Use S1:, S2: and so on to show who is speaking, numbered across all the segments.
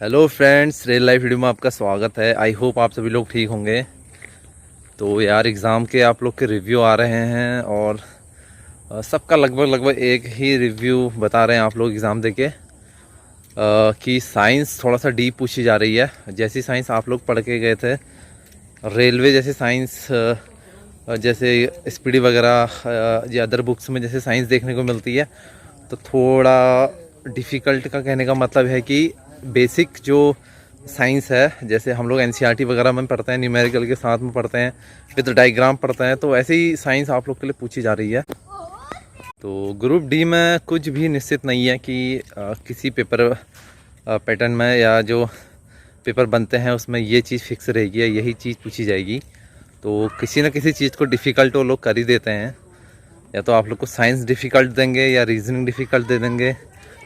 S1: Hello friends, real life video में आपका स्वागत है। आई होप आप सभी लोग ठीक होंगे। तो यार एग्ज़ाम के आप लोग के रिव्यू आ रहे हैं और सबका लगभग एक ही रिव्यू बता रहे हैं आप लोग एग्ज़ाम देके कि साइंस थोड़ा सा डीप पूछी जा रही है। जैसी साइंस आप लोग पढ़ के गए थे, रेलवे जैसे साइंस, जैसे स्पीडी वगैरह या अदर बुक्स में जैसे साइंस देखने को मिलती है, तो थोड़ा डिफ़िकल्ट का कहने का मतलब है कि बेसिक जो साइंस है, जैसे हम लोग एनसीईआरटी वगैरह में पढ़ते हैं, न्यूमेरिकल के साथ में पढ़ते हैं, विद डायग्राम पढ़ते हैं, तो ऐसे ही साइंस आप लोग के लिए पूछी जा रही है। तो ग्रुप डी में कुछ भी निश्चित नहीं है कि किसी पेपर पैटर्न में या जो पेपर बनते हैं उसमें ये चीज़ फिक्स रहेगी या यही चीज़ पूछी जाएगी। तो किसी न किसी चीज़ को डिफ़िकल्ट वो लोग कर ही देते हैं। या तो आप लोग को साइंस डिफ़िकल्ट देंगे या रीजनिंग डिफ़िकल्ट दे देंगे,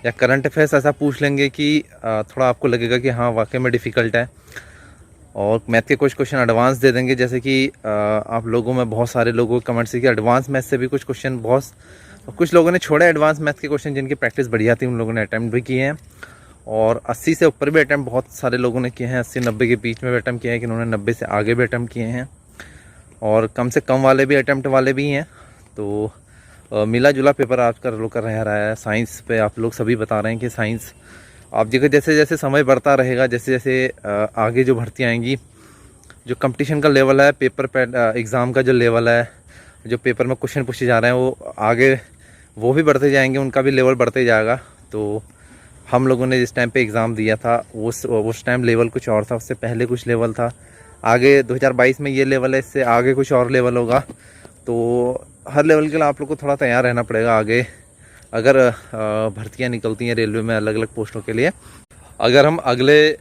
S1: या करंट अफेयर्स ऐसा पूछ लेंगे कि थोड़ा आपको लगेगा कि हाँ वाकई में डिफ़िकल्ट है। और मैथ के कुछ क्वेश्चन एडवांस दे देंगे, जैसे कि आप लोगों में बहुत सारे लोगों के कमेंट्स कि एडवांस मैथ से भी कुछ क्वेश्चन कुछ लोगों ने छोड़े एडवांस मैथ के क्वेश्चन जिनकी प्रैक्टिस बढ़िया थी, उन लोगों ने अटैम्प्ट भी किए हैं। और 80 से ऊपर भी अटैम्प्ट बहुत सारे लोगों ने किए हैं, 80-90 के बीच में भी अटैम्प्ट किए हैं, कि उन्होंने 90 से आगे भी अटैम्प्ट किए हैं, और कम से कम वाले भी अटैम्प्ट वाले भी हैं। तो मिला जुला पेपर आज का लोग कर रहा है। साइंस पे आप लोग सभी बता रहे हैं कि साइंस आप देखो जैसे जैसे समय बढ़ता रहेगा, जैसे जैसे आगे जो भर्ती आएंगी, जो कंपटीशन का लेवल है, पेपर एग्ज़ाम का जो लेवल है, जो पेपर में क्वेश्चन पूछे जा रहे हैं वो आगे वो भी बढ़ते जाएंगे, उनका भी लेवल बढ़ते जाएगा। तो हम लोगों ने जिस टाइम पे एग्ज़ाम दिया था उस टाइम लेवल कुछ और था, उससे पहले कुछ लेवल था, आगे 2022 में ये लेवल है, इससे आगे कुछ और लेवल होगा। तो हर लेवल के लिए आप लोग को थोड़ा तैयार रहना पड़ेगा आगे, अगर भर्तियां निकलती हैं रेलवे में अलग अलग पोस्टों के लिए। अगर हम अगले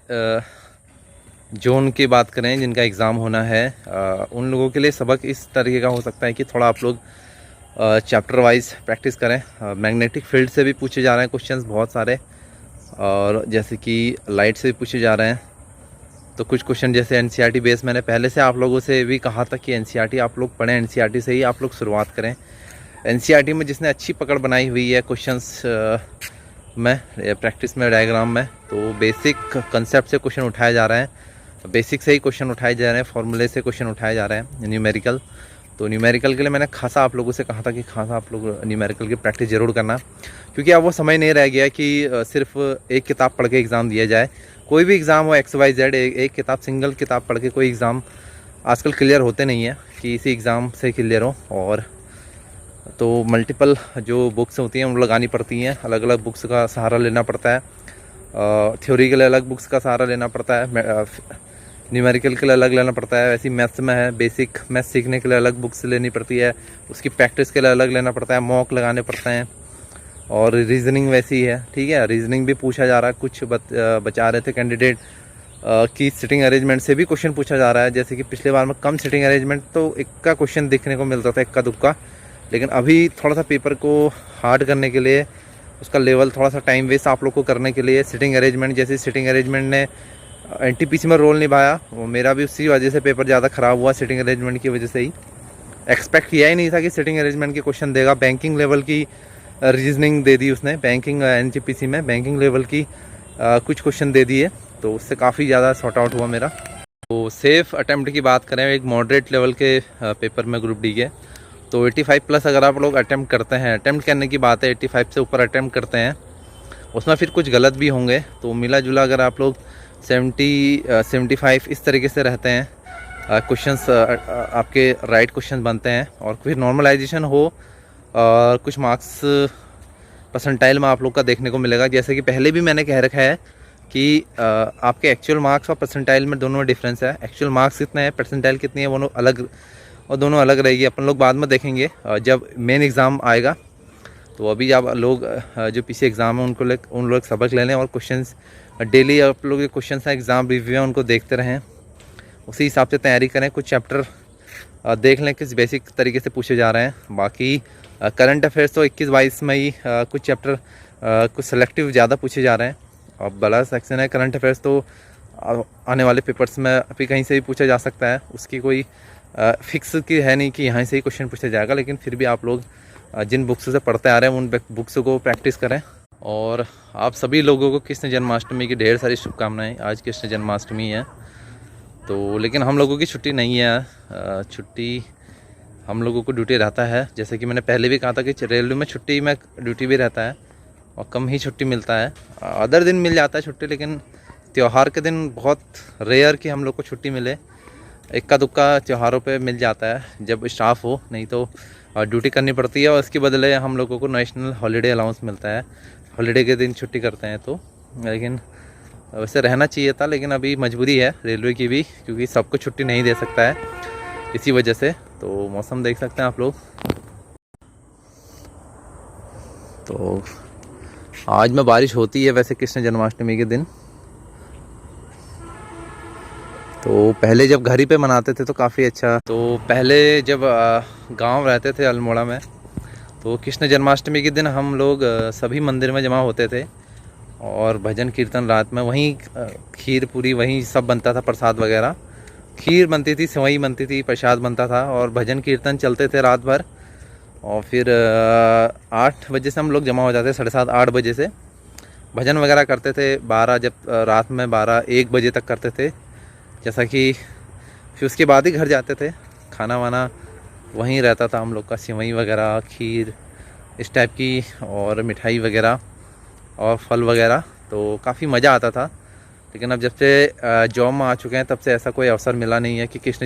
S1: जोन की बात करें जिनका एग्ज़ाम होना है, उन लोगों के लिए सबक इस तरीके का हो सकता है कि थोड़ा आप लोग चैप्टर वाइज प्रैक्टिस करें। मैग्नेटिक फील्ड से भी पूछे जा रहे हैं क्वेश्चंस बहुत सारे, और जैसे कि लाइट से भी पूछे जा रहे हैं। तो कुछ क्वेश्चन जैसे एनसीईआरटी बेस, मैंने पहले से आप लोगों से भी कहा था कि एनसीईआरटी आप लोग पढ़ें, एनसीईआरटी से ही आप लोग शुरुआत करें। एनसीईआरटी में जिसने अच्छी पकड़ बनाई हुई है क्वेश्चंस में, प्रैक्टिस में, डायग्राम में, तो बेसिक कंसेप्ट से क्वेश्चन उठाए जा रहे हैं, बेसिक से ही क्वेश्चन उठाए जा रहे हैं, फॉर्मूले से क्वेश्चन उठाए जा रहे हैं, न्यूमेरिकल। तो न्यूमेरिकल के लिए मैंने खासा आप लोगों से कहा था कि खासा आप लोग न्यूमेरिकल की प्रैक्टिस ज़रूर करना, क्योंकि अब वो समय नहीं रह गया कि सिर्फ एक किताब पढ़ के एग्ज़ाम दिया जाए। कोई भी एग्ज़ाम हो XYZ, एक किताब, सिंगल किताब पढ़ के कोई एग्ज़ाम आजकल क्लियर होते नहीं है कि इसी एग्ज़ाम से क्लियर हो। और तो मल्टीपल जो बुक्स होती हैं वो लगानी पड़ती हैं, अलग अलग बुक्स का सहारा लेना पड़ता है। थ्योरी के लिए अलग बुक्स का सहारा लेना पड़ता है, न्यूमेरिकल के लिए अलग लेना पड़ता है। वैसे मैथ्स में है, बेसिक मैथ्स सीखने के लिए अलग बुक्स लेनी पड़ती है, उसकी प्रैक्टिस के लिए अलग लेना पड़ता है, मॉक लगाने पड़ते हैं। और रीजनिंग वैसी है, ठीक है, रीजनिंग भी पूछा जा रहा है। कुछ बचा रहे थे कैंडिडेट की सिटिंग अरेंजमेंट से भी क्वेश्चन पूछा जा रहा है, जैसे कि पिछले बार में कम सिटिंग अरेंजमेंट तो इक्का क्वेश्चन देखने को मिलता था, इक्का दुक्का, लेकिन अभी थोड़ा सा पेपर को हार्ड करने के लिए, उसका लेवल थोड़ा सा टाइम वेस्ट आप लोग को करने के लिए सिटिंग अरेंजमेंट, जैसे सिटिंग अरेंजमेंट ने एनटीपीसी में रोल निभाया, वो मेरा भी उसी वजह से पेपर ज़्यादा ख़राब हुआ, सिटिंग अरेंजमेंट की वजह से ही। एक्सपेक्ट किया ही नहीं था कि सिटिंग अरेंजमेंट के क्वेश्चन देगा। बैंकिंग लेवल की रीजनिंग दे दी उसने, बैंकिंग एनटीपीसी में बैंकिंग लेवल की कुछ क्वेश्चन दे दिए, तो उससे काफ़ी ज़्यादा सॉर्ट आउट हुआ मेरा। तो सेफ़ अटैम्प्ट की बात करें, एक मॉडरेट लेवल के पेपर में ग्रुप डी के, तो 85 प्लस अगर आप लोग अटैम्प्ट करते हैं, अटैम्प्ट करने की बात है, 85 से ऊपर अटैम्प्ट करते हैं, उसमें फिर कुछ गलत भी होंगे, तो मिला जुला अगर आप लोग 70-75 इस तरीके से रहते हैं, क्वेश्चंस आपके राइट क्वेश्चन बनते हैं, और फिर नॉर्मलाइजेशन हो, और कुछ मार्क्स परसेंटाइल में आप लोग का देखने को मिलेगा। जैसे कि पहले भी मैंने कह रखा है कि आपके एक्चुअल मार्क्स और परसेंटाइल में दोनों में डिफरेंस है। एक्चुअल मार्क्स कितने हैं, परसेंटाइल कितनी है, वो अलग, और दोनों अलग रहेगी। अपन लोग बाद में देखेंगे जब मेन एग्ज़ाम आएगा। तो अभी जब लोग जो पीछे एग्ज़ाम है उन लोग सबक ले लें, और क्वेश्चंस डेली आप लोग क्वेश्चंस हैं, एग्ज़ाम रिव्यू है, उनको देखते रहें, उसी हिसाब से तैयारी करें। कुछ चैप्टर देख लें किस बेसिक तरीके से पूछे जा रहे हैं। बाकी करंट अफेयर्स तो 21-22 में ही कुछ चैप्टर कुछ सेलेक्टिव ज़्यादा पूछे जा रहे हैं। अब बड़ा सेक्शन है करंट अफेयर्स, तो आने वाले पेपर्स में अभी कहीं से भी पूछा जा सकता है, उसकी कोई फिक्स की है नहीं कि यहाँ से ही क्वेश्चन पूछा जाएगा। लेकिन फिर भी आप लोग जिन बुक्स से पढ़ते आ रहे हैं उन बुक्स को प्रैक्टिस करें। और आप सभी लोगों को कृष्ण जन्माष्टमी की ढेर सारी शुभकामनाएं। आज कृष्ण जन्माष्टमी है तो लेकिन हम लोगों की छुट्टी नहीं है। छुट्टी हम लोगों को ड्यूटी रहता है, जैसे कि मैंने पहले भी कहा था कि रेलवे में छुट्टी में ड्यूटी भी रहता है और कम ही छुट्टी मिलता है। अदर दिन मिल जाता है छुट्टी, लेकिन त्यौहार के दिन बहुत रेयर कि हम लोग को छुट्टी मिले। इक्का दुक्का त्योहारों पे मिल जाता है जब स्टाफ हो, नहीं तो ड्यूटी करनी पड़ती है और इसके बदले हम लोगों को नेशनल हॉलीडे अलाउंस मिलता है। हॉलीडे के दिन छुट्टी करते हैं तो, लेकिन वैसे रहना चाहिए था, लेकिन अभी मजबूरी है रेलवे की भी, क्योंकि सबको छुट्टी नहीं दे सकता है इसी वजह से। तो मौसम देख सकते हैं आप लोग। तो आज में बारिश होती है वैसे कृष्ण जन्माष्टमी के दिन। तो पहले जब घर ही पे मनाते थे तो काफ़ी अच्छा। तो पहले जब गांव रहते थे अल्मोड़ा में, तो कृष्ण जन्माष्टमी के दिन हम लोग सभी मंदिर में जमा होते थे और भजन कीर्तन रात में वहीं, खीर पूरी वहीं सब बनता था, प्रसाद वगैरह, खीर बनती थी, सेवई बनती थी, प्रसाद बनता था और भजन कीर्तन चलते थे रात भर। और फिर 8 बजे से हम लोग जमा हो जाते, 7:30-8 बजे से भजन वगैरह करते थे। 12 जब रात में 12-1 बजे तक करते थे, जैसा कि फिर उसके बाद ही घर जाते थे। खाना वाना वहीं रहता था हम लोग का, सेवई वगैरह, खीर इस टाइप की, और मिठाई वगैरह और फल वगैरह। तो काफ़ी मज़ा आता था। लेकिन अब जब से जॉब में आ चुके हैं तब से ऐसा कोई अवसर मिला नहीं है कि कृष्ण